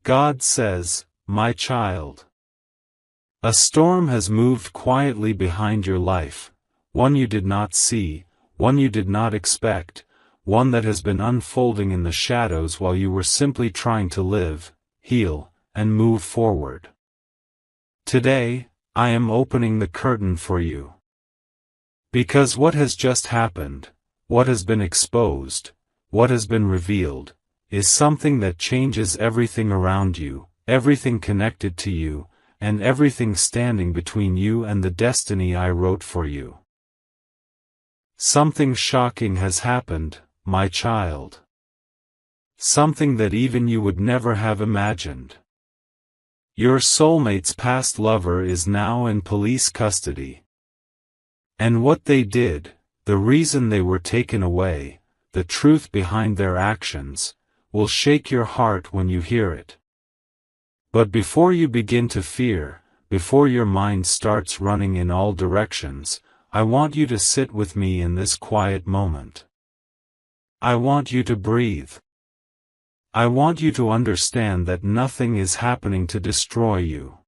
God says, my child. A storm has moved quietly behind your life, one you did not see, one you did not expect, one that has been unfolding in the shadows while you were simply trying to live, heal, and move forward. Today, I am opening the curtain for you. Because what has just happened, what has been exposed, what has been revealed, is something that changes everything around you, everything connected to you, and everything standing between you and the destiny I wrote for you. Something shocking has happened, my child. Something that even you would never have imagined. Your soulmate's past lover is now in police custody. And what they did, the reason they were taken away, the truth behind their actions, will shake your heart when you hear it. But before you begin to fear, before your mind starts running in all directions, I want you to sit with me in this quiet moment. I want you to breathe. I want you to understand that nothing is happening to destroy you.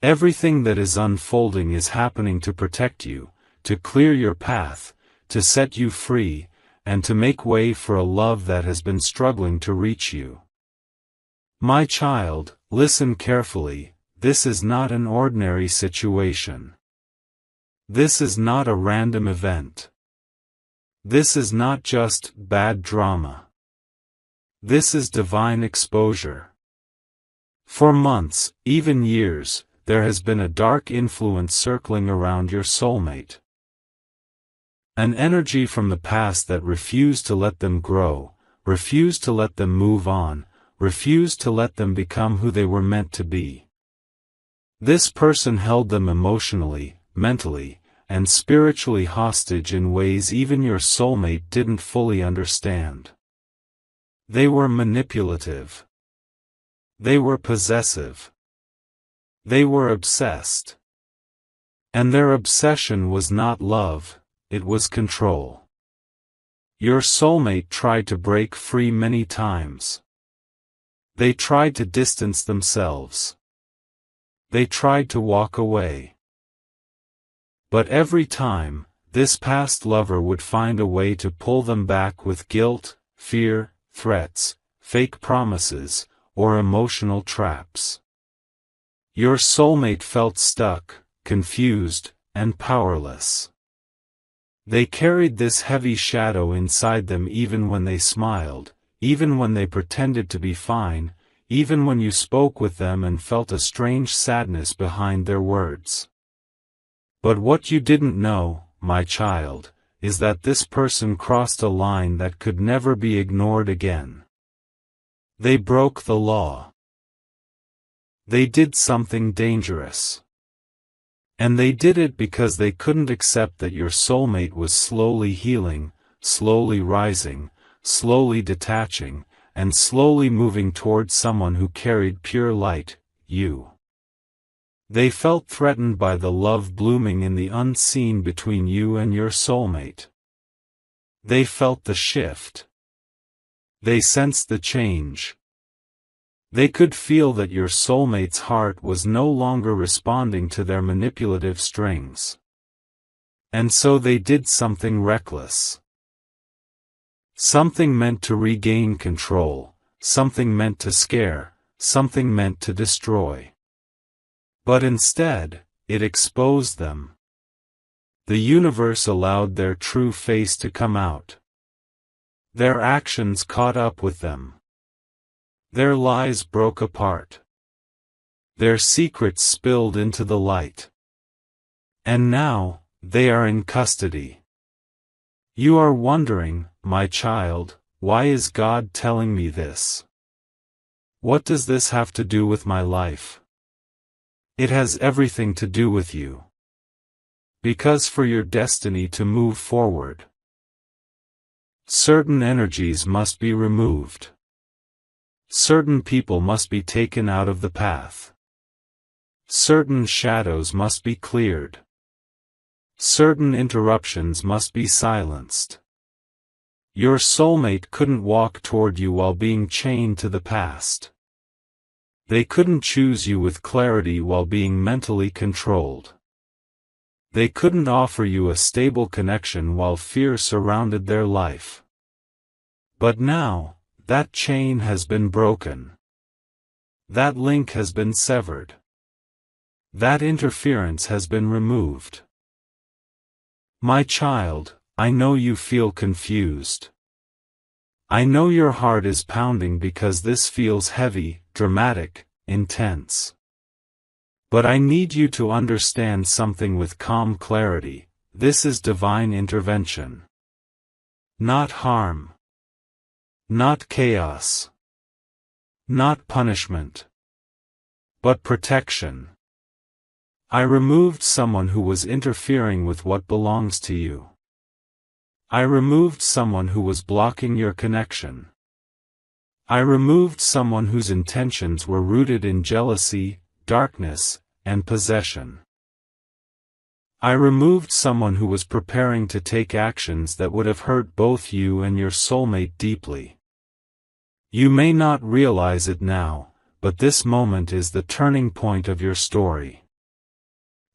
Everything that is unfolding is happening to protect you, to clear your path, to set you free, and to make way for a love that has been struggling to reach you. My child, listen carefully, this is not an ordinary situation. This is not a random event. This is not just bad drama. This is divine exposure. For months, even years, there has been a dark influence circling around your soulmate. An energy from the past that refused to let them grow, refused to let them move on, refused to let them become who they were meant to be. This person held them emotionally, mentally, and spiritually hostage in ways even your soulmate didn't fully understand. They were manipulative. They were possessive. They were obsessed. And their obsession was not love, it was control. Your soulmate tried to break free many times. They tried to distance themselves. They tried to walk away. But every time, this past lover would find a way to pull them back with guilt, fear, threats, fake promises, or emotional traps. Your soulmate felt stuck, confused, and powerless. They carried this heavy shadow inside them even when they smiled, even when they pretended to be fine, even when you spoke with them and felt a strange sadness behind their words. But what you didn't know, my child, is that this person crossed a line that could never be ignored again. They broke the law. They did something dangerous. And they did it because they couldn't accept that your soulmate was slowly healing, slowly rising, slowly detaching, and slowly moving towards someone who carried pure light, you. They felt threatened by the love blooming in the unseen between you and your soulmate. They felt the shift. They sensed the change. They could feel that your soulmate's heart was no longer responding to their manipulative strings. And so they did something reckless. Something meant to regain control, something meant to scare, something meant to destroy. But instead, it exposed them. The universe allowed their true face to come out. Their actions caught up with them. Their lies broke apart. Their secrets spilled into the light. And now, they are in custody. You are wondering, my child, why is God telling me this? What does this have to do with my life? It has everything to do with you. Because for your destiny to move forward, certain energies must be removed. Certain people must be taken out of the path. Certain shadows must be cleared. Certain interruptions must be silenced. Your soulmate couldn't walk toward you while being chained to the past. They couldn't choose you with clarity while being mentally controlled. They couldn't offer you a stable connection while fear surrounded their life. But now, that chain has been broken. That link has been severed. That interference has been removed. My child, I know you feel confused. I know your heart is pounding because this feels heavy, dramatic, intense. But I need you to understand something with calm clarity. This is divine intervention. Not harm. Not chaos. Not punishment. But protection. I removed someone who was interfering with what belongs to you. I removed someone who was blocking your connection. I removed someone whose intentions were rooted in jealousy, darkness, and possession. I removed someone who was preparing to take actions that would have hurt both you and your soulmate deeply. You may not realize it now, but this moment is the turning point of your story.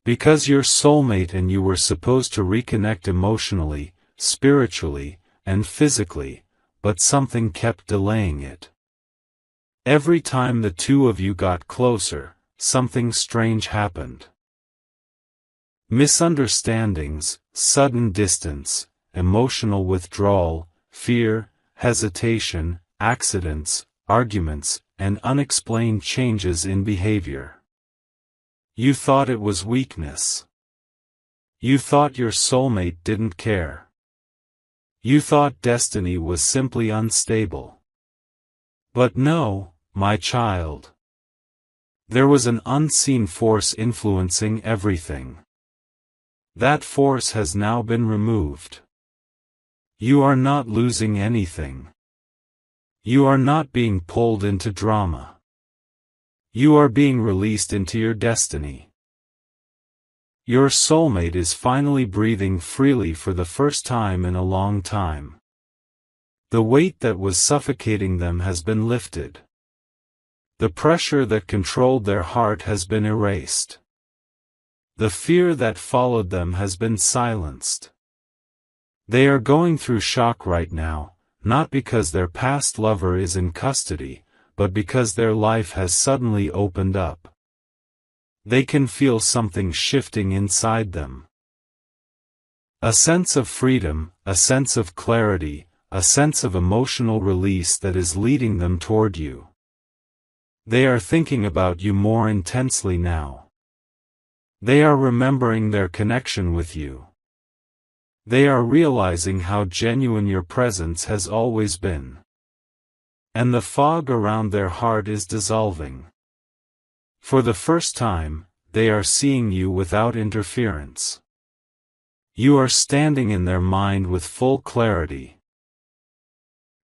Because your soulmate and you were supposed to reconnect emotionally, spiritually, and physically, but something kept delaying it. Every time the two of you got closer, something strange happened. Misunderstandings, sudden distance, emotional withdrawal, fear, hesitation, accidents, arguments, and unexplained changes in behavior. You thought it was weakness. You thought your soulmate didn't care. You thought destiny was simply unstable. But no, my child. There was an unseen force influencing everything. That force has now been removed. You are not losing anything. You are not being pulled into drama. You are being released into your destiny. Your soulmate is finally breathing freely for the first time in a long time. The weight that was suffocating them has been lifted. The pressure that controlled their heart has been erased. The fear that followed them has been silenced. They are going through shock right now, not because their past lover is in custody, but because their life has suddenly opened up. They can feel something shifting inside them. A sense of freedom, a sense of clarity, a sense of emotional release that is leading them toward you. They are thinking about you more intensely now. They are remembering their connection with you. They are realizing how genuine your presence has always been. And the fog around their heart is dissolving. For the first time, they are seeing you without interference. You are standing in their mind with full clarity.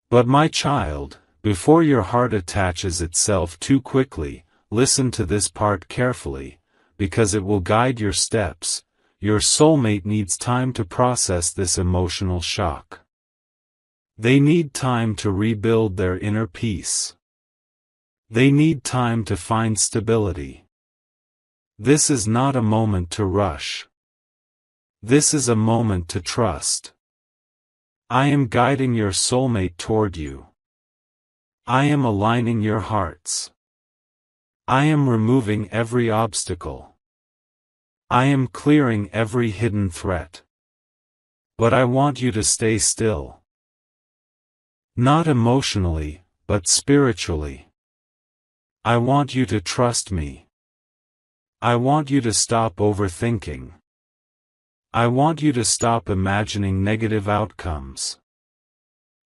But my child, before your heart attaches itself too quickly, listen to this part carefully, because it will guide your steps. Your soulmate needs time to process this emotional shock. They need time to rebuild their inner peace. They need time to find stability. This is not a moment to rush. This is a moment to trust. I am guiding your soulmate toward you. I am aligning your hearts. I am removing every obstacle. I am clearing every hidden threat. But I want you to stay still. Not emotionally, but spiritually. I want you to trust me. I want you to stop overthinking. I want you to stop imagining negative outcomes.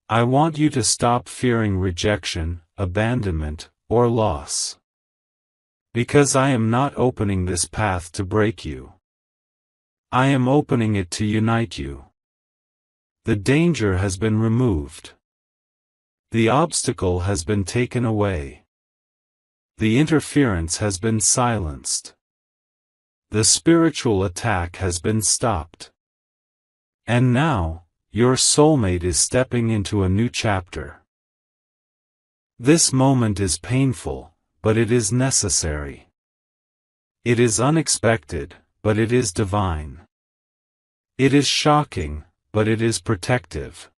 I want you to stop fearing rejection, abandonment, or loss. Because I am not opening this path to break you. I am opening it to unite you. The danger has been removed. The obstacle has been taken away. The interference has been silenced. The spiritual attack has been stopped. And now, your soulmate is stepping into a new chapter. This moment is painful, but it is necessary. It is unexpected, but it is divine. It is shocking, but it is protective.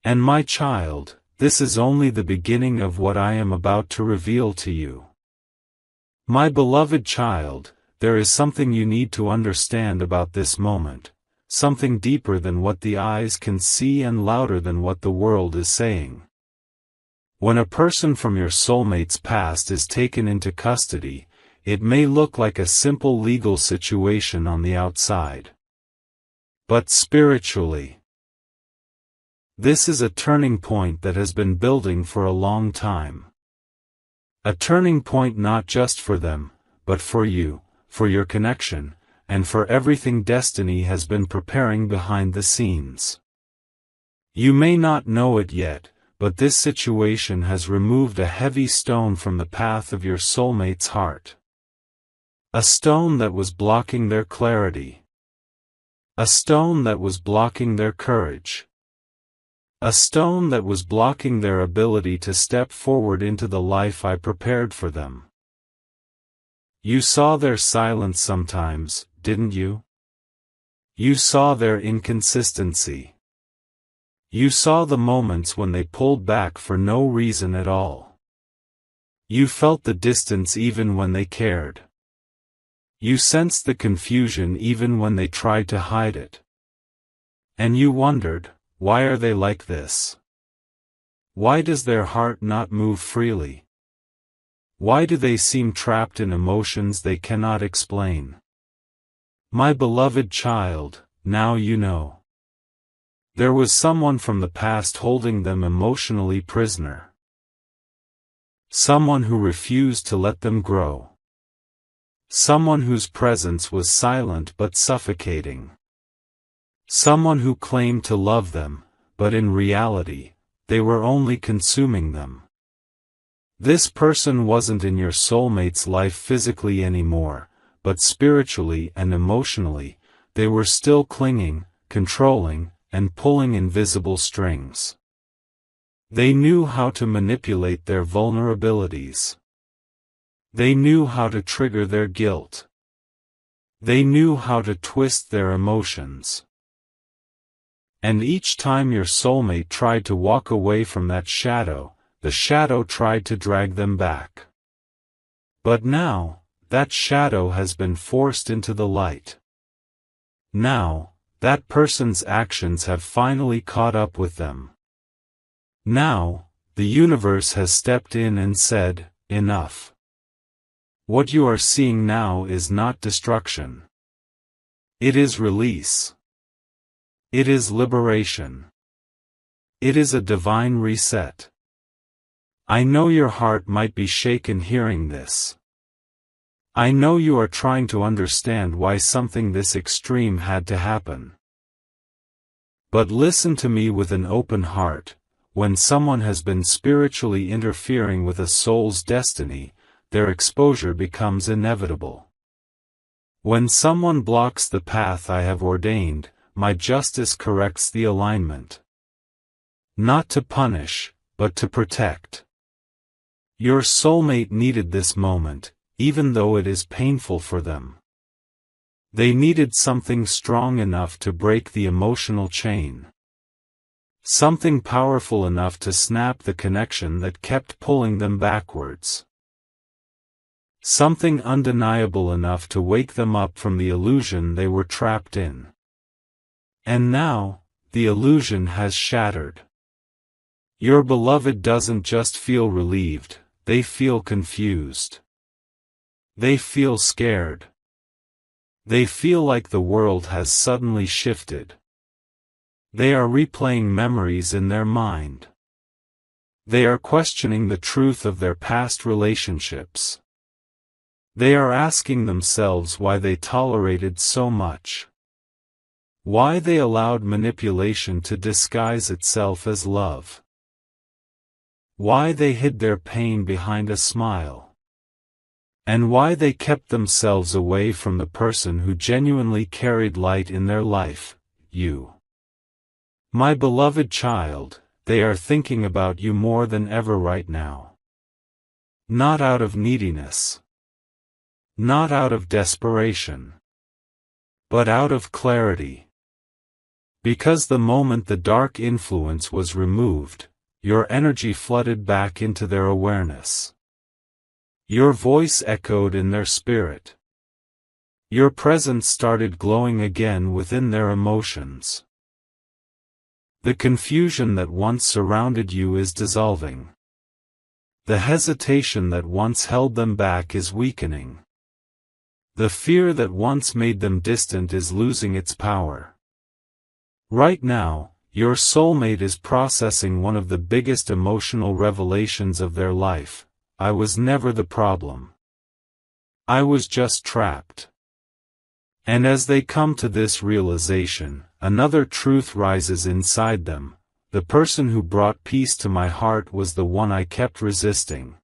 And my child, this is only the beginning of what I am about to reveal to you. My beloved child, there is something you need to understand about this moment, something deeper than what the eyes can see and louder than what the world is saying. When a person from your soulmate's past is taken into custody, it may look like a simple legal situation on the outside. But spiritually, this is a turning point that has been building for a long time. A turning point not just for them, but for you, for your connection, and for everything destiny has been preparing behind the scenes. You may not know it yet, but this situation has removed a heavy stone from the path of your soulmate's heart. A stone that was blocking their clarity. A stone that was blocking their courage. A stone that was blocking their ability to step forward into the life I prepared for them. You saw their silence sometimes, didn't you? You saw their inconsistency. You saw the moments when they pulled back for no reason at all. You felt the distance even when they cared. You sensed the confusion even when they tried to hide it. And you wondered, why are they like this? Why does their heart not move freely? Why do they seem trapped in emotions they cannot explain? My beloved child, now you know. There was someone from the past holding them emotionally prisoner. Someone who refused to let them grow. Someone whose presence was silent but suffocating. Someone who claimed to love them, but in reality, they were only consuming them. This person wasn't in your soulmate's life physically anymore, but spiritually and emotionally, they were still clinging, controlling, and pulling invisible strings. They knew how to manipulate their vulnerabilities. They knew how to trigger their guilt. They knew how to twist their emotions. And each time your soulmate tried to walk away from that shadow, the shadow tried to drag them back. But now, that shadow has been forced into the light. Now, that person's actions have finally caught up with them. Now, the universe has stepped in and said, enough. What you are seeing now is not destruction. It is release. It is liberation. It is a divine reset. I know your heart might be shaken hearing this. I know you are trying to understand why something this extreme had to happen. But listen to me with an open heart. When someone has been spiritually interfering with a soul's destiny, their exposure becomes inevitable. When someone blocks the path I have ordained, my justice corrects the alignment. Not to punish, but to protect. Your soulmate needed this moment, even though it is painful for them. They needed something strong enough to break the emotional chain. Something powerful enough to snap the connection that kept pulling them backwards. Something undeniable enough to wake them up from the illusion they were trapped in. And now, the illusion has shattered. Your beloved doesn't just feel relieved, they feel confused. They feel scared. They feel like the world has suddenly shifted. They are replaying memories in their mind. They are questioning the truth of their past relationships. They are asking themselves why they tolerated so much. Why they allowed manipulation to disguise itself as love. Why they hid their pain behind a smile. And why they kept themselves away from the person who genuinely carried light in their life, you. My beloved child, they are thinking about you more than ever right now. Not out of neediness. Not out of desperation. But out of clarity. Because the moment the dark influence was removed, your energy flooded back into their awareness. Your voice echoed in their spirit. Your presence started glowing again within their emotions. The confusion that once surrounded you is dissolving. The hesitation that once held them back is weakening. The fear that once made them distant is losing its power. Right now, your soulmate is processing one of the biggest emotional revelations of their life. I was never the problem. I was just trapped. And as they come to this realization, another truth rises inside them. The person who brought peace to my heart was the one I kept resisting.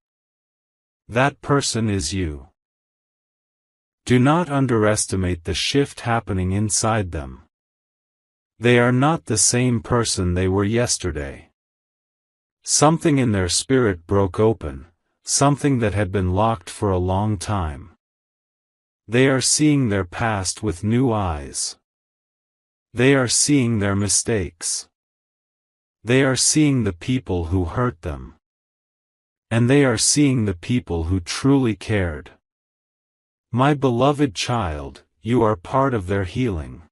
That person is you. Do not underestimate the shift happening inside them. They are not the same person they were yesterday. Something in their spirit broke open, something that had been locked for a long time. They are seeing their past with new eyes. They are seeing their mistakes. They are seeing the people who hurt them. And they are seeing the people who truly cared. My beloved child, you are part of their healing.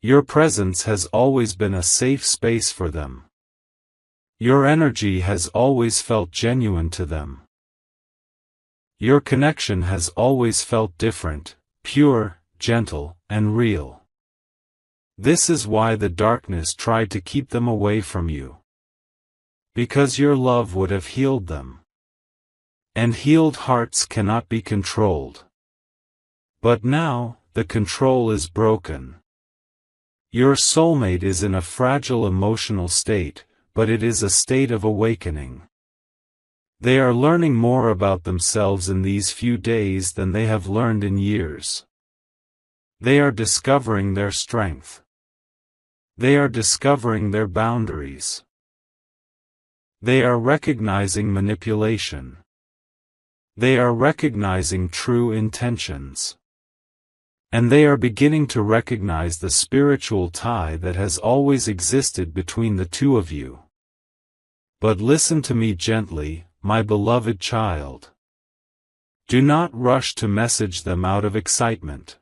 Your presence has always been a safe space for them. Your energy has always felt genuine to them. Your connection has always felt different, pure, gentle, and real. This is why the darkness tried to keep them away from you. Because your love would have healed them. And healed hearts cannot be controlled. But now, the control is broken. Your soulmate is in a fragile emotional state, but it is a state of awakening. They are learning more about themselves in these few days than they have learned in years. They are discovering their strength. They are discovering their boundaries. They are recognizing manipulation. They are recognizing true intentions. And they are beginning to recognize the spiritual tie that has always existed between the two of you. But listen to me gently, my beloved child. Do not rush to message them out of excitement.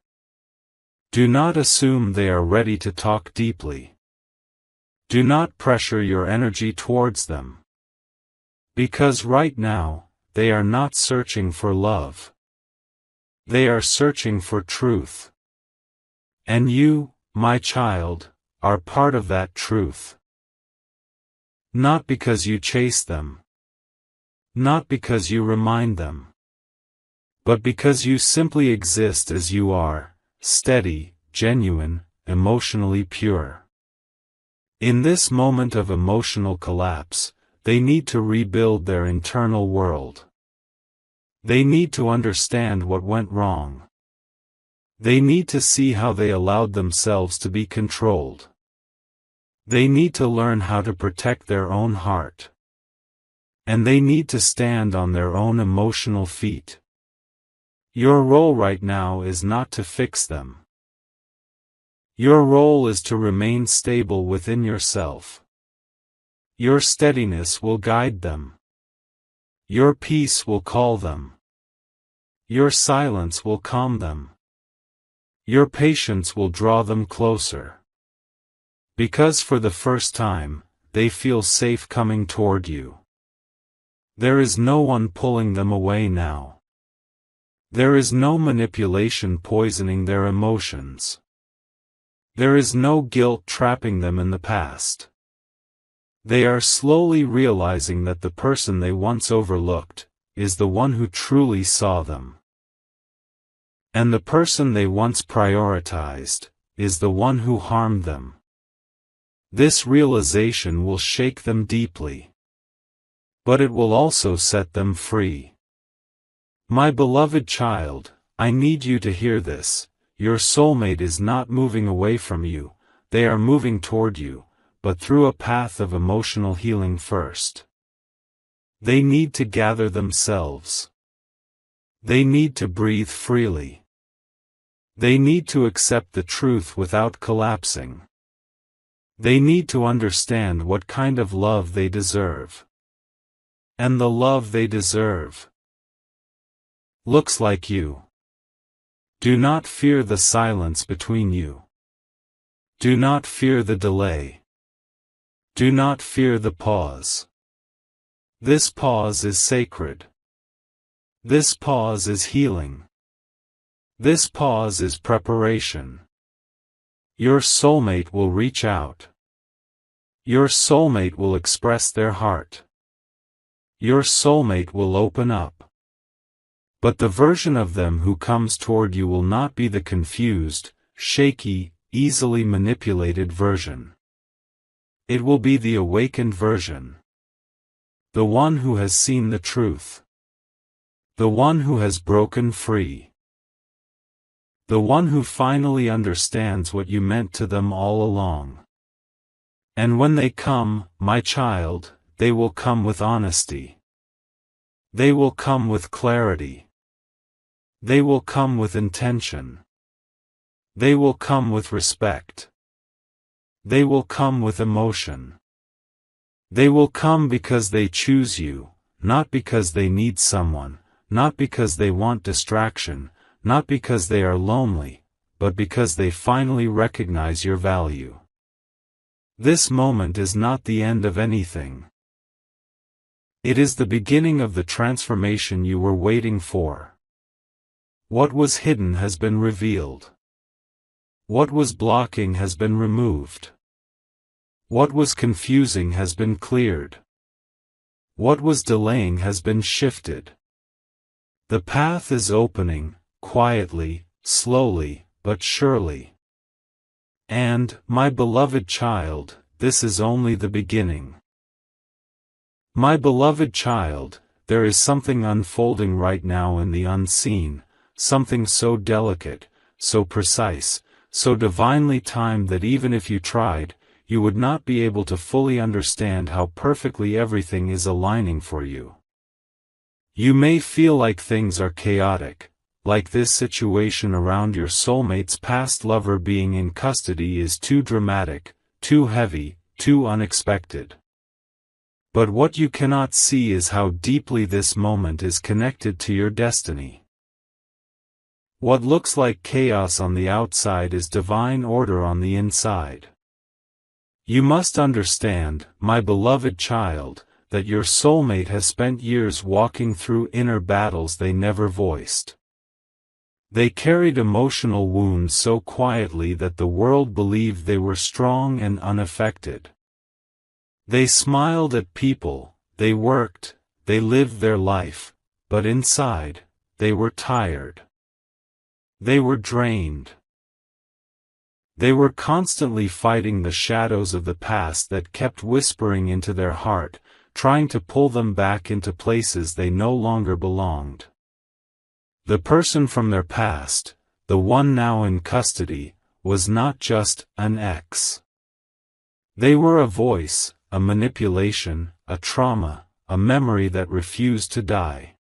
Do not assume they are ready to talk deeply. Do not pressure your energy towards them. Because right now, they are not searching for love. They are searching for truth. And you, my child, are part of that truth. Not because you chase them. Not because you remind them. But because you simply exist as you are, steady, genuine, emotionally pure. In this moment of emotional collapse, they need to rebuild their internal world. They need to understand what went wrong. They need to see how they allowed themselves to be controlled. They need to learn how to protect their own heart. And they need to stand on their own emotional feet. Your role right now is not to fix them. Your role is to remain stable within yourself. Your steadiness will guide them. Your peace will call them. Your silence will calm them. Your patience will draw them closer. Because for the first time, they feel safe coming toward you. There is no one pulling them away now. There is no manipulation poisoning their emotions. There is no guilt trapping them in the past. They are slowly realizing that the person they once overlooked is the one who truly saw them. And the person they once prioritized is the one who harmed them. This realization will shake them deeply. But it will also set them free. My beloved child, I need you to hear this. Your soulmate is not moving away from you, they are moving toward you, but through a path of emotional healing first. They need to gather themselves. They need to breathe freely. They need to accept the truth without collapsing. They need to understand what kind of love they deserve. And the love they deserve looks like you. Do not fear the silence between you. Do not fear the delay. Do not fear the pause. This pause is sacred. This pause is healing. This pause is preparation. Your soulmate will reach out. Your soulmate will express their heart. Your soulmate will open up. But the version of them who comes toward you will not be the confused, shaky, easily manipulated version. It will be the awakened version. The one who has seen the truth. The one who has broken free. The one who finally understands what you meant to them all along. And when they come, my child, they will come with honesty. They will come with clarity. They will come with intention. They will come with respect. They will come with emotion. They will come because they choose you, not because they need someone, not because they want distraction, not because they are lonely, but because they finally recognize your value. This moment is not the end of anything. It is the beginning of the transformation you were waiting for. What was hidden has been revealed. What was blocking has been removed. What was confusing has been cleared. What was delaying has been shifted. The path is opening, quietly, slowly, but surely. And, my beloved child, this is only the beginning. My beloved child, there is something unfolding right now in the unseen, something so delicate, so precise, so divinely timed that even if you tried, you would not be able to fully understand how perfectly everything is aligning for you. You may feel like things are chaotic, like this situation around your soulmate's past lover being in custody is too dramatic, too heavy, too unexpected. But what you cannot see is how deeply this moment is connected to your destiny. What looks like chaos on the outside is divine order on the inside. You must understand, my beloved child, that your soulmate has spent years walking through inner battles they never voiced. They carried emotional wounds so quietly that the world believed they were strong and unaffected. They smiled at people, they worked, they lived their life, but inside, they were tired. They were drained. They were constantly fighting the shadows of the past that kept whispering into their heart, trying to pull them back into places they no longer belonged. The person from their past, the one now in custody, was not just an ex. They were a voice, a manipulation, a trauma, a memory that refused to die.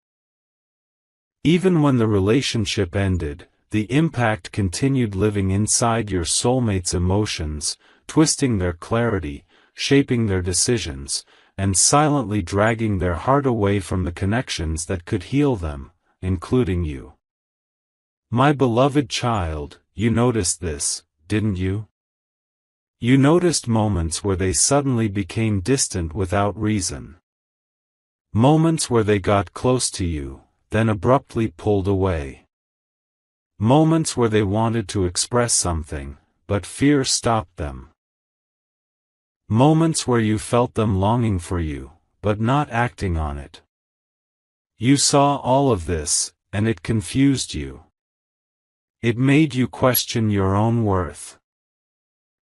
Even when the relationship ended, the impact continued living inside your soulmate's emotions, twisting their clarity, shaping their decisions, and silently dragging their heart away from the connections that could heal them, including you. My beloved child, you noticed this, didn't you? You noticed moments where they suddenly became distant without reason. Moments where they got close to you, then abruptly pulled away. Moments where they wanted to express something, but fear stopped them. Moments where you felt them longing for you, but not acting on it. You saw all of this, and it confused you. It made you question your own worth.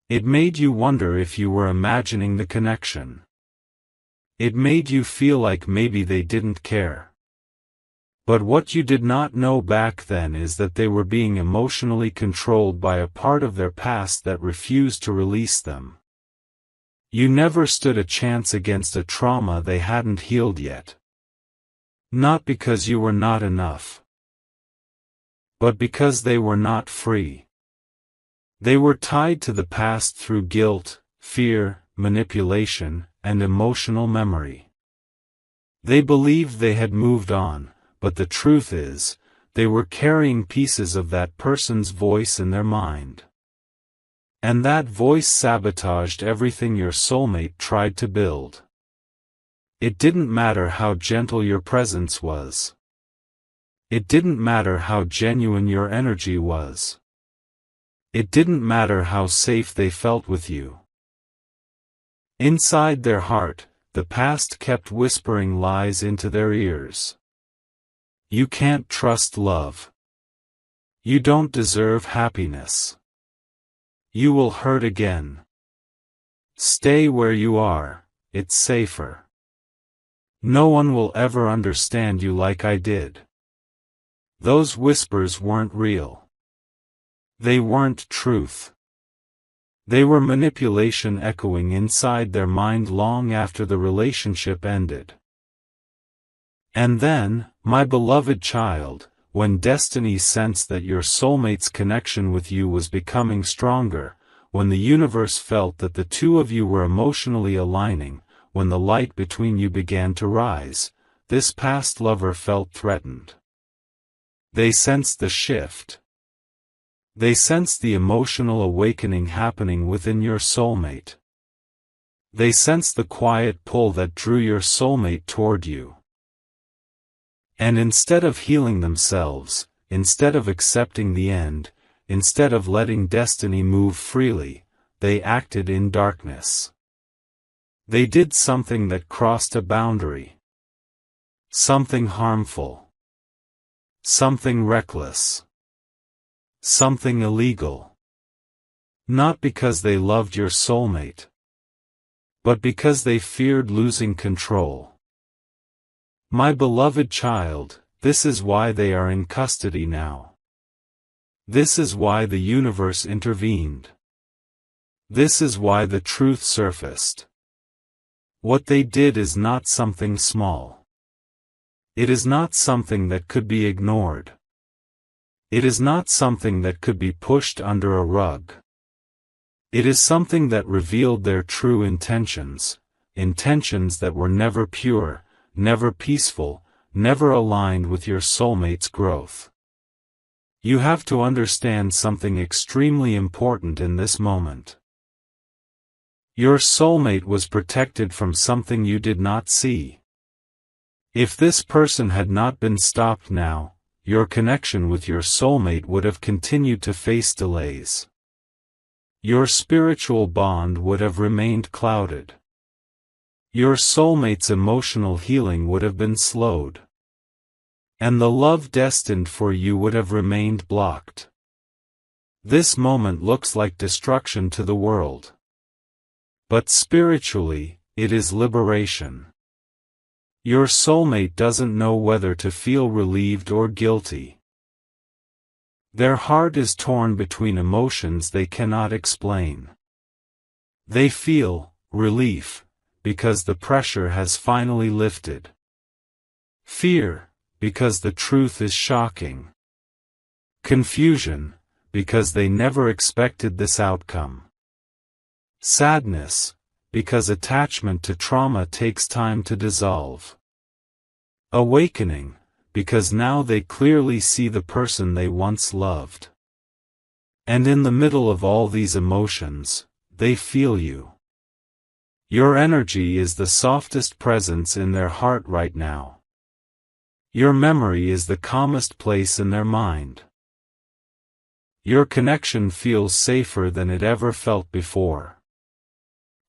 It made you wonder if you were imagining the connection. It made you feel like maybe they didn't care. But what you did not know back then is that they were being emotionally controlled by a part of their past that refused to release them. You never stood a chance against a trauma they hadn't healed yet. Not because you were not enough, but because they were not free. They were tied to the past through guilt, fear, manipulation, and emotional memory. They believed they had moved on, but the truth is, they were carrying pieces of that person's voice in their mind. And that voice sabotaged everything your soulmate tried to build. It didn't matter how gentle your presence was. It didn't matter how genuine your energy was. It didn't matter how safe they felt with you. Inside their heart, the past kept whispering lies into their ears. You can't trust love. You don't deserve happiness. You will hurt again. Stay where you are, it's safer. No one will ever understand you like I did. Those whispers weren't real. They weren't truth. They were manipulation echoing inside their mind long after the relationship ended. And then, my beloved child, when destiny sensed that your soulmate's connection with you was becoming stronger, when the universe felt that the two of you were emotionally aligning, when the light between you began to rise, this past lover felt threatened. They sensed the shift. They sensed the emotional awakening happening within your soulmate. They sensed the quiet pull that drew your soulmate toward you. And instead of healing themselves, instead of accepting the end, instead of letting destiny move freely, they acted in darkness. They did something that crossed a boundary. Something harmful. Something reckless. Something illegal. Not because they loved your soulmate, but because they feared losing control. My beloved child, this is why they are in custody now. This is why the universe intervened. This is why the truth surfaced. What they did is not something small. It is not something that could be ignored. It is not something that could be pushed under a rug. It is something that revealed their true intentions, intentions that were never pure, never peaceful, never aligned with your soulmate's growth. You have to understand something extremely important in this moment. Your soulmate was protected from something you did not see. If this person had not been stopped now, your connection with your soulmate would have continued to face delays. Your spiritual bond would have remained clouded. Your soulmate's emotional healing would have been slowed. And the love destined for you would have remained blocked. This moment looks like destruction to the world. But spiritually, it is liberation. Your soulmate doesn't know whether to feel relieved or guilty. Their heart is torn between emotions they cannot explain. They feel relief, because the pressure has finally lifted. Fear, because the truth is shocking. Confusion, because they never expected this outcome. Sadness, because attachment to trauma takes time to dissolve. Awakening, because now they clearly see the person they once loved. And in the middle of all these emotions, they feel you. Your energy is the softest presence in their heart right now. Your memory is the calmest place in their mind. Your connection feels safer than it ever felt before.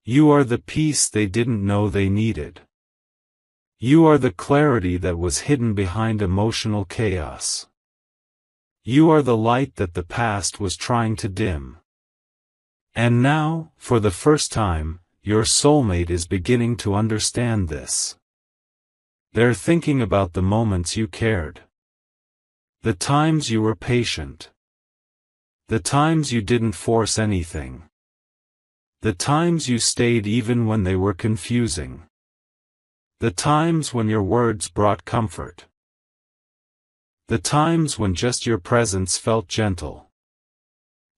You are the peace they didn't know they needed. You are the clarity that was hidden behind emotional chaos. You are the light that the past was trying to dim. And now, for the first time, your soulmate is beginning to understand this. They're thinking about the moments you cared. The times you were patient. The times you didn't force anything. The times you stayed even when they were confusing. The times when your words brought comfort. The times when just your presence felt gentle.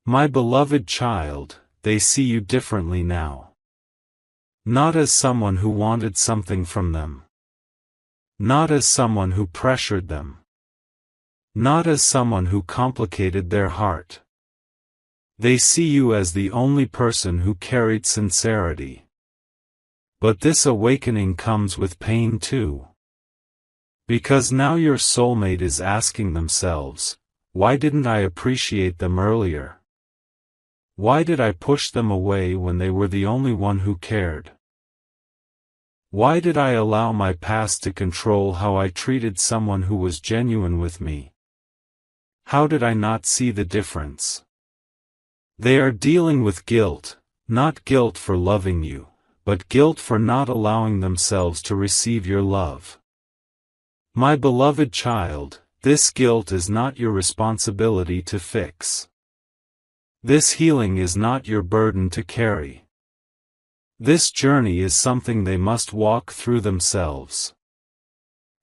My beloved child, they see you differently now. Not as someone who wanted something from them. Not as someone who pressured them. Not as someone who complicated their heart. They see you as the only person who carried sincerity. But this awakening comes with pain too. Because now your soulmate is asking themselves, why didn't I appreciate them earlier? Why did I push them away when they were the only one who cared? Why did I allow my past to control how I treated someone who was genuine with me? How did I not see the difference? They are dealing with guilt, not guilt for loving you, but guilt for not allowing themselves to receive your love. My beloved child, this guilt is not your responsibility to fix. This healing is not your burden to carry. This journey is something they must walk through themselves.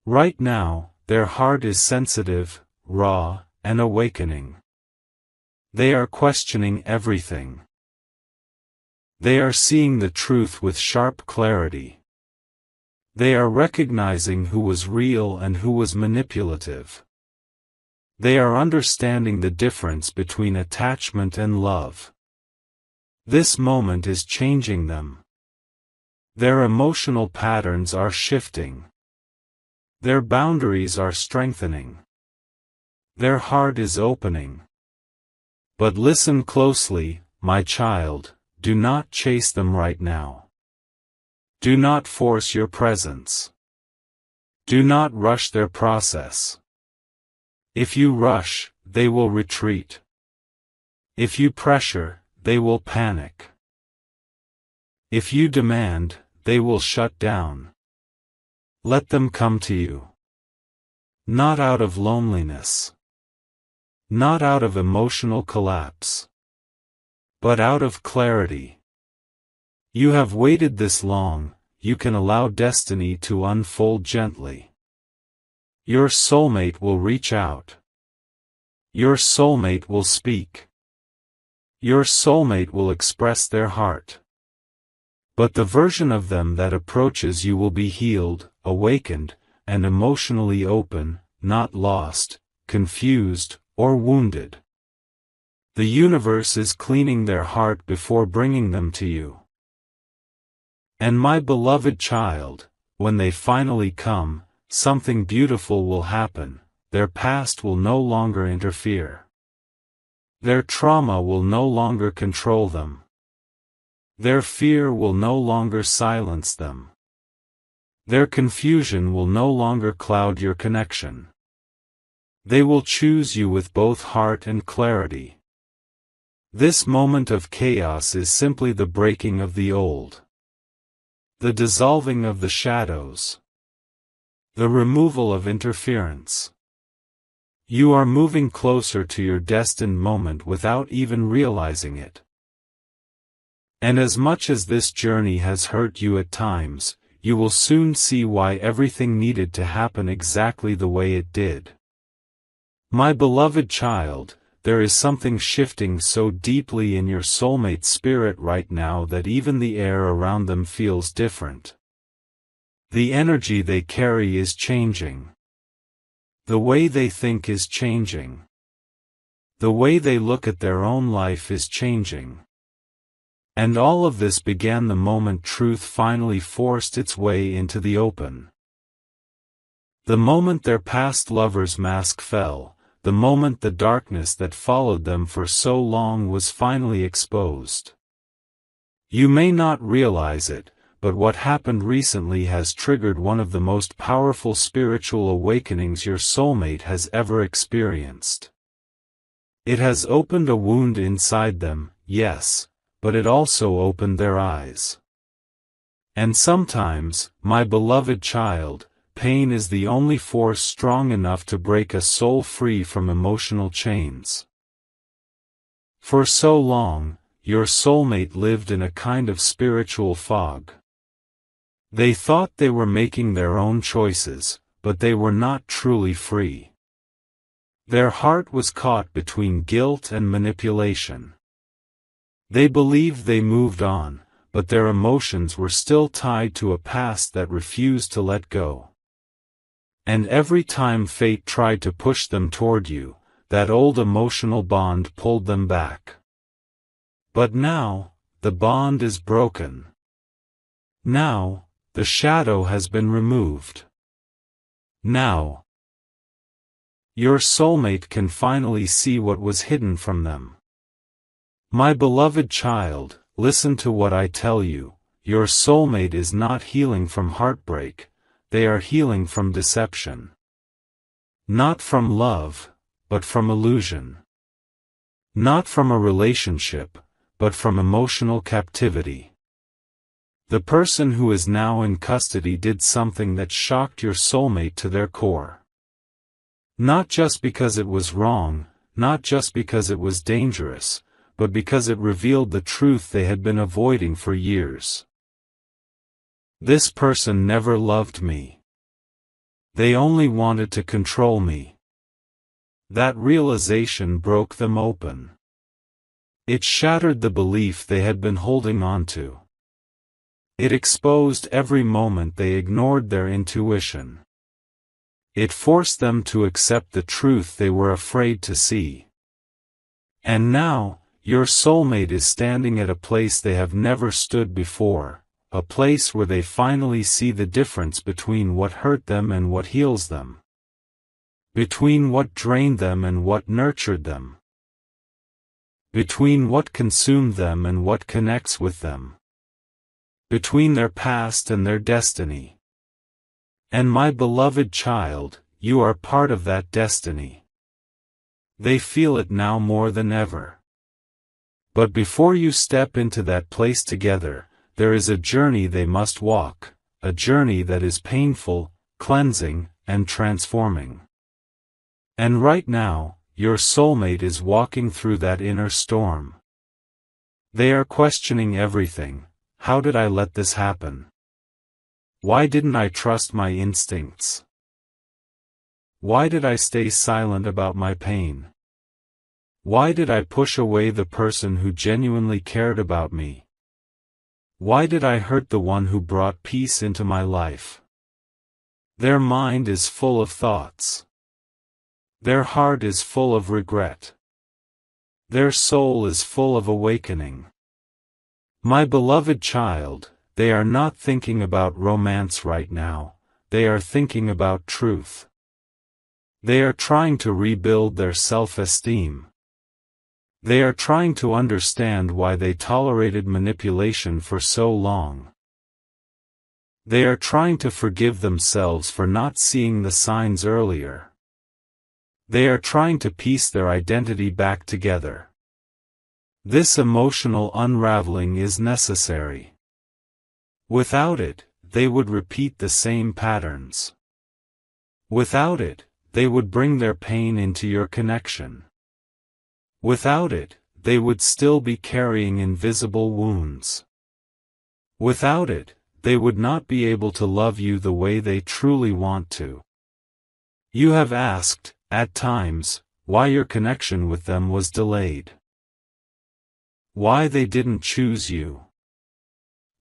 Right now, their heart is sensitive, raw, and awakening. They are questioning everything. They are seeing the truth with sharp clarity. They are recognizing who was real and who was manipulative. They are understanding the difference between attachment and love. This moment is changing them. Their emotional patterns are shifting. Their boundaries are strengthening. Their heart is opening. But listen closely, my child, do not chase them right now. Do not force your presence. Do not rush their process. If you rush, they will retreat. If you pressure, they will panic. If you demand, they will shut down. Let them come to you. Not out of loneliness. Not out of emotional collapse. But out of clarity. You have waited this long, you can allow destiny to unfold gently. Your soulmate will reach out. Your soulmate will speak. Your soulmate will express their heart. But the version of them that approaches you will be healed, awakened, and emotionally open, not lost, confused, or wounded. The universe is cleaning their heart before bringing them to you. And my beloved child, when they finally come, something beautiful will happen. Their past will no longer interfere. Their trauma will no longer control them. Their fear will no longer silence them. Their confusion will no longer cloud your connection. They will choose you with both heart and clarity. This moment of chaos is simply the breaking of the old. The dissolving of the shadows. The removal of interference. You are moving closer to your destined moment without even realizing it. And as much as this journey has hurt you at times, you will soon see why everything needed to happen exactly the way it did. My beloved child, there is something shifting so deeply in your soulmate's spirit right now that even the air around them feels different. The energy they carry is changing. The way they think is changing. The way they look at their own life is changing. And all of this began the moment truth finally forced its way into the open. The moment their past lover's mask fell, the moment the darkness that followed them for so long was finally exposed. You may not realize it, but what happened recently has triggered one of the most powerful spiritual awakenings your soulmate has ever experienced. It has opened a wound inside them, yes, but it also opened their eyes. And sometimes, my beloved child, pain is the only force strong enough to break a soul free from emotional chains. For so long, your soulmate lived in a kind of spiritual fog. They thought they were making their own choices, but they were not truly free. Their heart was caught between guilt and manipulation. They believed they moved on, but their emotions were still tied to a past that refused to let go. And every time fate tried to push them toward you, that old emotional bond pulled them back. But now, the bond is broken. Now, the shadow has been removed. Now, your soulmate can finally see what was hidden from them. My beloved child, listen to what I tell you. Your soulmate is not healing from heartbreak, they are healing from deception. Not from love, but from illusion. Not from a relationship, but from emotional captivity. The person who is now in custody did something that shocked your soulmate to their core. Not just because it was wrong, not just because it was dangerous, but because it revealed the truth they had been avoiding for years. This person never loved me. They only wanted to control me. That realization broke them open. It shattered the belief they had been holding on to. It exposed every moment they ignored their intuition. It forced them to accept the truth they were afraid to see. And now, your soulmate is standing at a place they have never stood before, a place where they finally see the difference between what hurt them and what heals them. Between what drained them and what nurtured them. Between what consumed them and what connects with them. Between their past and their destiny. And my beloved child, you are part of that destiny. They feel it now more than ever. But before you step into that place together, there is a journey they must walk, a journey that is painful, cleansing, and transforming. And right now, your soulmate is walking through that inner storm. They are questioning everything. How did I let this happen? Why didn't I trust my instincts? Why did I stay silent about my pain? Why did I push away the person who genuinely cared about me? Why did I hurt the one who brought peace into my life? Their mind is full of thoughts. Their heart is full of regret. Their soul is full of awakening. My beloved child, they are not thinking about romance right now, they are thinking about truth. They are trying to rebuild their self-esteem. They are trying to understand why they tolerated manipulation for so long. They are trying to forgive themselves for not seeing the signs earlier. They are trying to piece their identity back together. This emotional unraveling is necessary. Without it, they would repeat the same patterns. Without it, they would bring their pain into your connection. Without it, they would still be carrying invisible wounds. Without it, they would not be able to love you the way they truly want to. You have asked, at times, why your connection with them was delayed. Why they didn't choose you.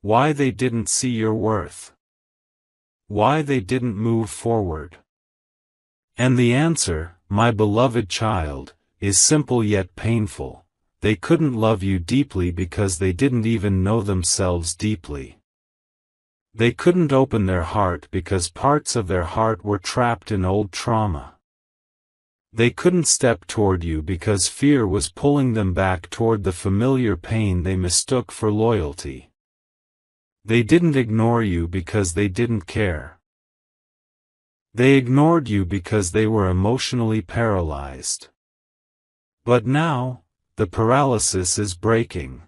Why they didn't see your worth. Why they didn't move forward. And the answer, my beloved child, is simple yet painful. They couldn't love you deeply because they didn't even know themselves deeply. They couldn't open their heart because parts of their heart were trapped in old trauma. They couldn't step toward you because fear was pulling them back toward the familiar pain they mistook for loyalty. They didn't ignore you because they didn't care. They ignored you because they were emotionally paralyzed. But now, the paralysis is breaking.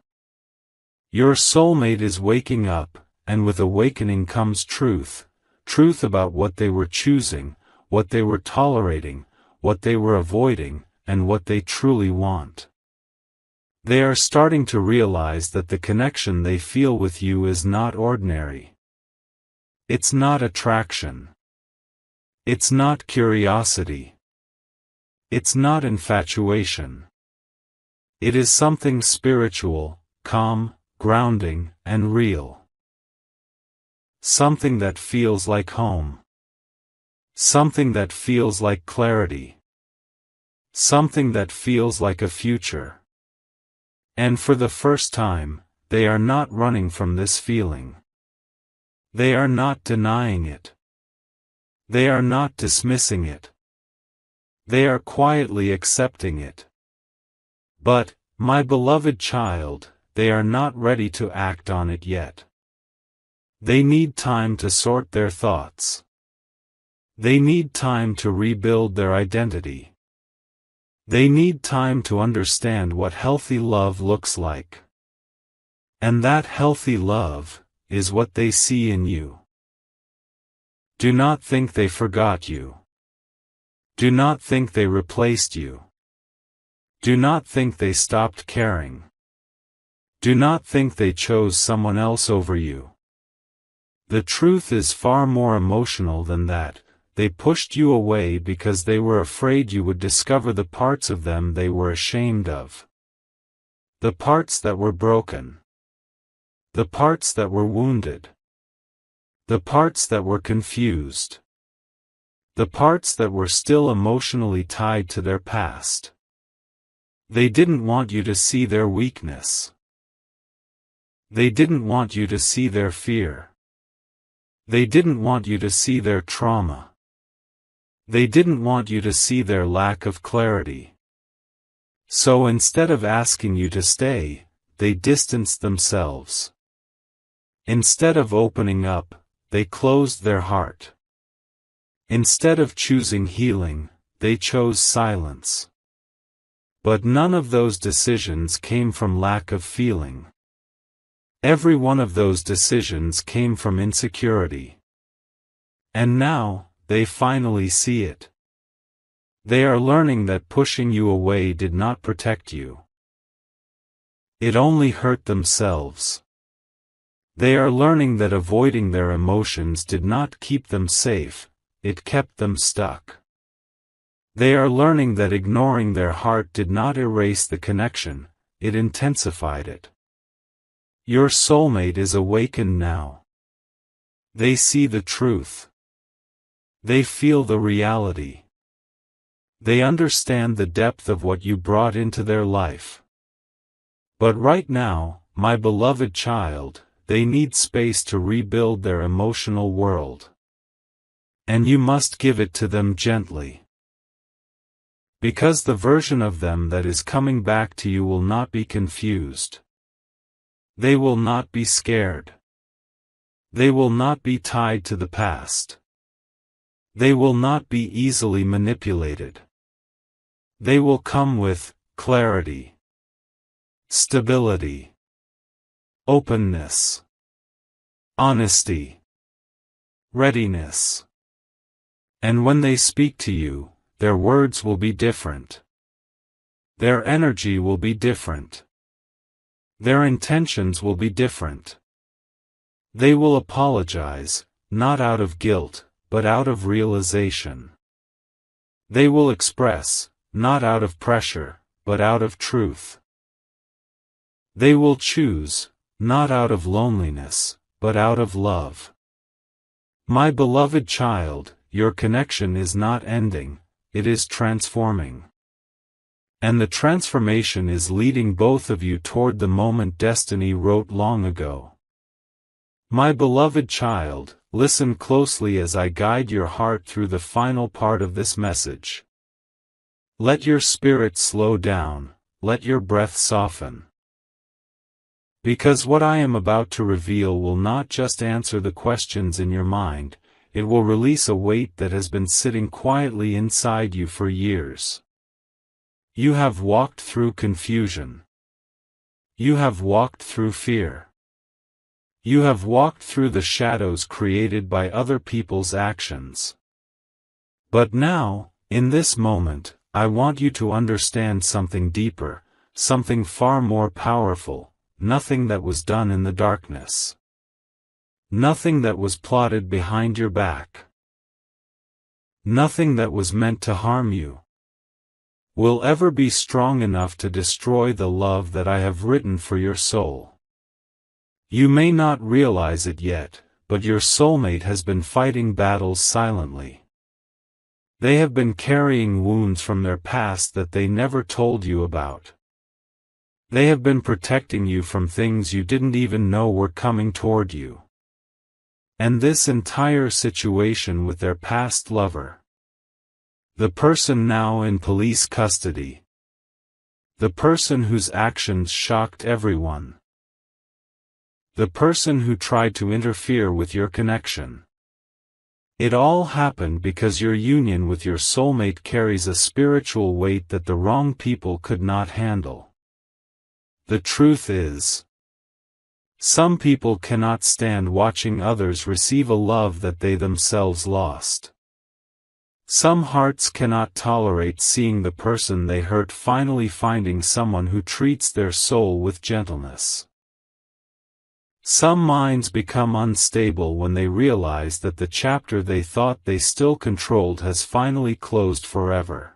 Your soulmate is waking up, and with awakening comes truth, truth about what they were choosing, what they were tolerating, what they were avoiding, and what they truly want. They are starting to realize that the connection they feel with you is not ordinary. It's not attraction. It's not curiosity. It's not infatuation. It is something spiritual, calm, grounding, and real. Something that feels like home. Something that feels like clarity. Something that feels like a future. And for the first time, they are not running from this feeling. They are not denying it. They are not dismissing it. They are quietly accepting it. But, my beloved child, they are not ready to act on it yet. They need time to sort their thoughts. They need time to rebuild their identity. They need time to understand what healthy love looks like. And that healthy love is what they see in you. Do not think they forgot you. Do not think they replaced you. Do not think they stopped caring. Do not think they chose someone else over you. The truth is far more emotional than that. They pushed you away because they were afraid you would discover the parts of them they were ashamed of. The parts that were broken. The parts that were wounded. The parts that were confused. The parts that were still emotionally tied to their past. They didn't want you to see their weakness. They didn't want you to see their fear. They didn't want you to see their trauma. They didn't want you to see their lack of clarity. So instead of asking you to stay, they distanced themselves. Instead of opening up, they closed their heart. Instead of choosing healing, they chose silence. But none of those decisions came from lack of feeling. Every one of those decisions came from insecurity. And now, they finally see it. They are learning that pushing you away did not protect you. It only hurt themselves. They are learning that avoiding their emotions did not keep them safe, it kept them stuck. They are learning that ignoring their heart did not erase the connection, it intensified it. Your soulmate is awakened now. They see the truth. They feel the reality. They understand the depth of what you brought into their life. But right now, my beloved child, they need space to rebuild their emotional world. And you must give it to them gently. Because the version of them that is coming back to you will not be confused. They will not be scared. They will not be tied to the past. They will not be easily manipulated. They will come with clarity, stability, openness, honesty, readiness. And when they speak to you, their words will be different. Their energy will be different. Their intentions will be different. They will apologize, not out of guilt, but out of realization. They will express, not out of pressure, but out of truth. They will choose, not out of loneliness, but out of love. My beloved child, your connection is not ending, it is transforming. And the transformation is leading both of you toward the moment destiny wrote long ago. My beloved child, listen closely as I guide your heart through the final part of this message. Let your spirit slow down, let your breath soften. Because what I am about to reveal will not just answer the questions in your mind, it will release a weight that has been sitting quietly inside you for years. You have walked through confusion. You have walked through fear. You have walked through the shadows created by other people's actions. But now, in this moment, I want you to understand something deeper, something far more powerful, nothing that was done in the darkness. Nothing that was plotted behind your back. Nothing that was meant to harm you will ever be strong enough to destroy the love that I have written for your soul. You may not realize it yet, but your soulmate has been fighting battles silently. They have been carrying wounds from their past that they never told you about. They have been protecting you from things you didn't even know were coming toward you. And this entire situation with their past lover, the person now in police custody, the person whose actions shocked everyone, the person who tried to interfere with your connection. It all happened because your union with your soulmate carries a spiritual weight that the wrong people could not handle. The truth is, some people cannot stand watching others receive a love that they themselves lost. Some hearts cannot tolerate seeing the person they hurt finally finding someone who treats their soul with gentleness. Some minds become unstable when they realize that the chapter they thought they still controlled has finally closed forever.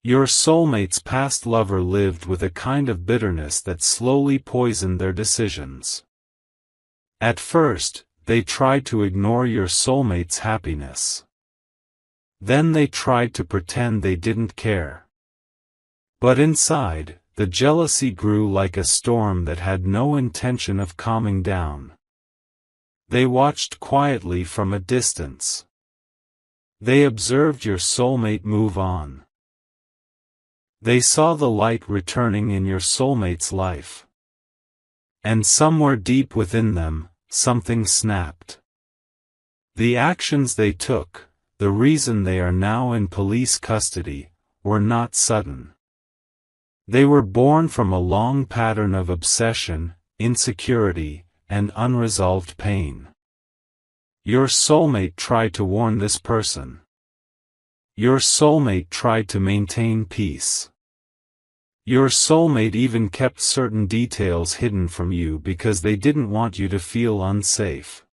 Your soulmate's past lover lived with a kind of bitterness that slowly poisoned their decisions. At first, they tried to ignore your soulmate's happiness. Then they tried to pretend they didn't care. But inside, the jealousy grew like a storm that had no intention of calming down. They watched quietly from a distance. They observed your soulmate move on. They saw the light returning in your soulmate's life. And somewhere deep within them, something snapped. The actions they took, the reason they are now in police custody, were not sudden. They were born from a long pattern of obsession, insecurity, and unresolved pain. Your soulmate tried to warn this person. Your soulmate tried to maintain peace. Your soulmate even kept certain details hidden from you because they didn't want you to feel unsafe.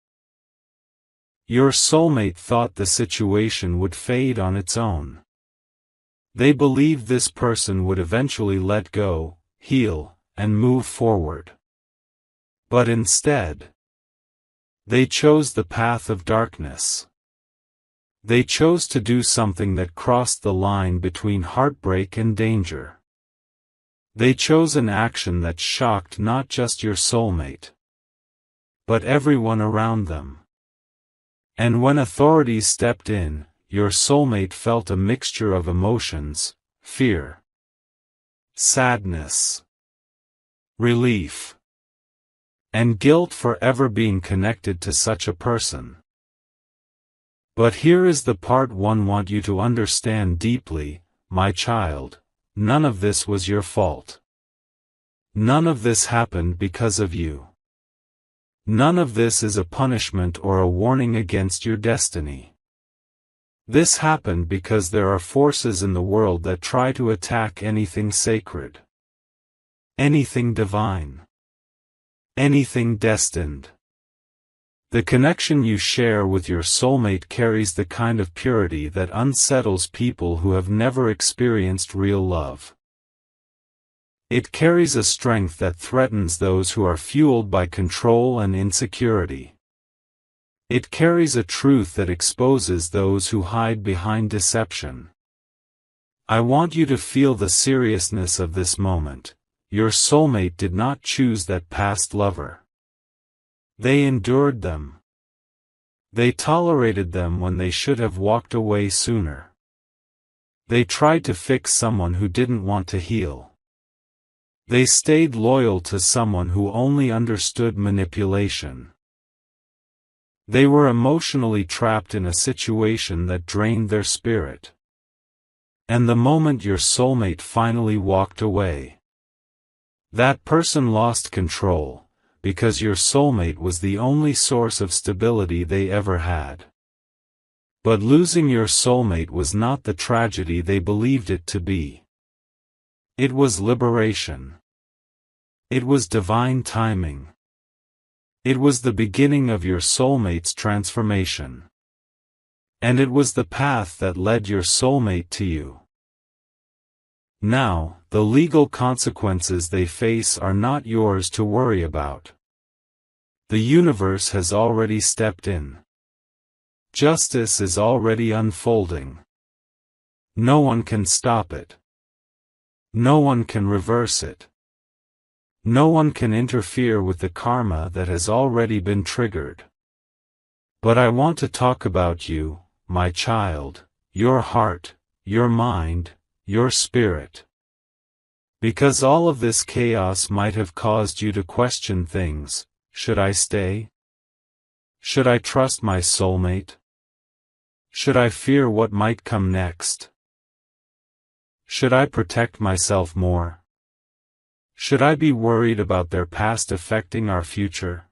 Your soulmate thought the situation would fade on its own. They believed this person would eventually let go, heal, and move forward. But instead, they chose the path of darkness. They chose to do something that crossed the line between heartbreak and danger. They chose an action that shocked not just your soulmate, but everyone around them. And when authorities stepped in, your soulmate felt a mixture of emotions: fear, sadness, relief, and guilt for ever being connected to such a person. But here is the part one want you to understand deeply, my child: none of this was your fault. None of this happened because of you. None of this is a punishment or a warning against your destiny. This happened because there are forces in the world that try to attack anything sacred, anything divine, anything destined. The connection you share with your soulmate carries the kind of purity that unsettles people who have never experienced real love. It carries a strength that threatens those who are fueled by control and insecurity. It carries a truth that exposes those who hide behind deception. I want you to feel the seriousness of this moment. Your soulmate did not choose that past lover. They endured them. They tolerated them when they should have walked away sooner. They tried to fix someone who didn't want to heal. They stayed loyal to someone who only understood manipulation. They were emotionally trapped in a situation that drained their spirit. And the moment your soulmate finally walked away, that person lost control, because your soulmate was the only source of stability they ever had. But losing your soulmate was not the tragedy they believed it to be. It was liberation. It was divine timing. It was the beginning of your soulmate's transformation. And it was the path that led your soulmate to you. Now, the legal consequences they face are not yours to worry about. The universe has already stepped in. Justice is already unfolding. No one can stop it. No one can reverse it. No one can interfere with the karma that has already been triggered. But I want to talk about you, my child, your heart, your mind, your spirit. Because all of this chaos might have caused you to question things. Should I stay? Should I trust my soulmate? Should I fear what might come next? Should I protect myself more? Should I be worried about their past affecting our future?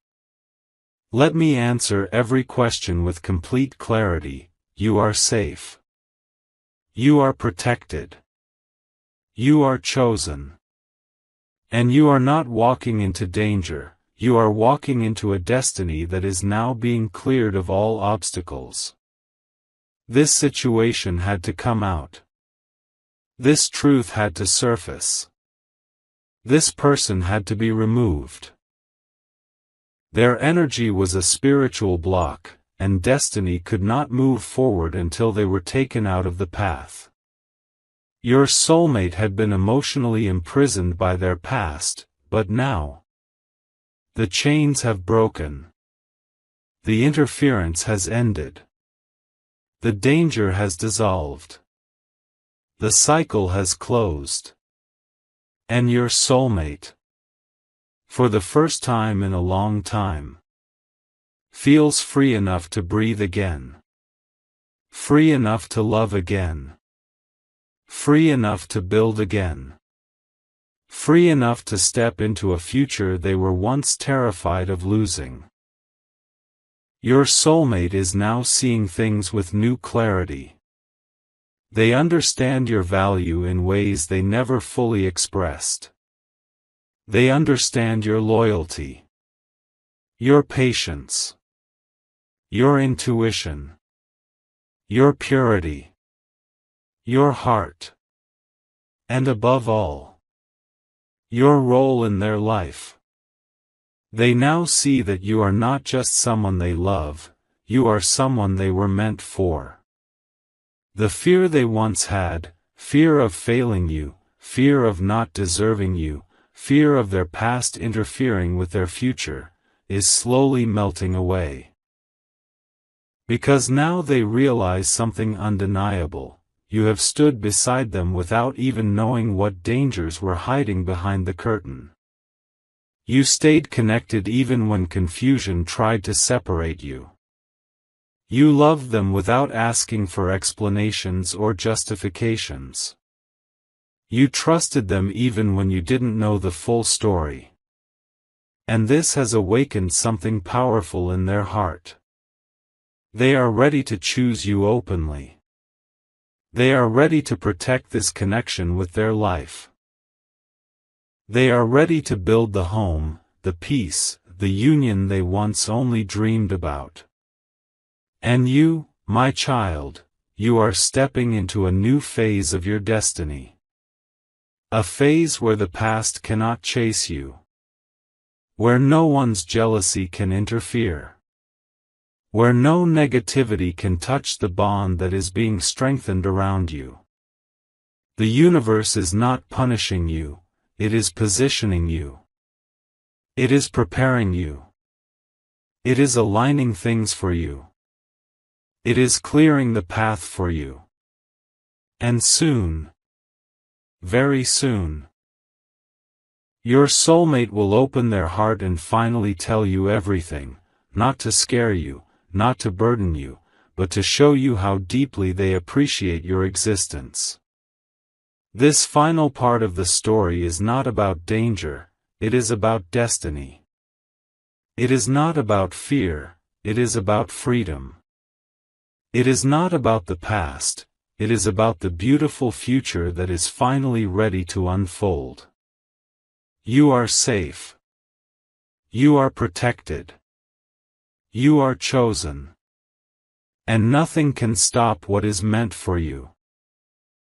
Let me answer every question with complete clarity. You are safe. You are protected. You are chosen. And you are not walking into danger, you are walking into a destiny that is now being cleared of all obstacles. This situation had to come out. This truth had to surface. This person had to be removed. Their energy was a spiritual block, and destiny could not move forward until they were taken out of the path. Your soulmate had been emotionally imprisoned by their past, but now the chains have broken. The interference has ended. The danger has dissolved. The cycle has closed. And your soulmate, for the first time in a long time, feels free enough to breathe again. Free enough to love again. Free enough to build again. Free enough to step into a future they were once terrified of losing. Your soulmate is now seeing things with new clarity. They understand your value in ways they never fully expressed. They understand your loyalty, your patience, your intuition, your purity, your heart, and above all, your role in their life. They now see that you are not just someone they love, you are someone they were meant for. The fear they once had, fear of failing you, fear of not deserving you, fear of their past interfering with their future, is slowly melting away. Because now they realize something undeniable. You have stood beside them without even knowing what dangers were hiding behind the curtain. You stayed connected even when confusion tried to separate you. You loved them without asking for explanations or justifications. You trusted them even when you didn't know the full story. And this has awakened something powerful in their heart. They are ready to choose you openly. They are ready to protect this connection with their life. They are ready to build the home, the peace, the union they once only dreamed about. And you, my child, you are stepping into a new phase of your destiny. A phase where the past cannot chase you. Where no one's jealousy can interfere. Where no negativity can touch the bond that is being strengthened around you. The universe is not punishing you, it is positioning you. It is preparing you. It is aligning things for you. It is clearing the path for you. And soon, very soon, your soulmate will open their heart and finally tell you everything, not to scare you, not to burden you, but to show you how deeply they appreciate your existence. This final part of the story is not about danger, it is about destiny. It is not about fear, it is about freedom. It is not about the past, it is about the beautiful future that is finally ready to unfold. You are safe. You are protected. You are chosen. And nothing can stop what is meant for you.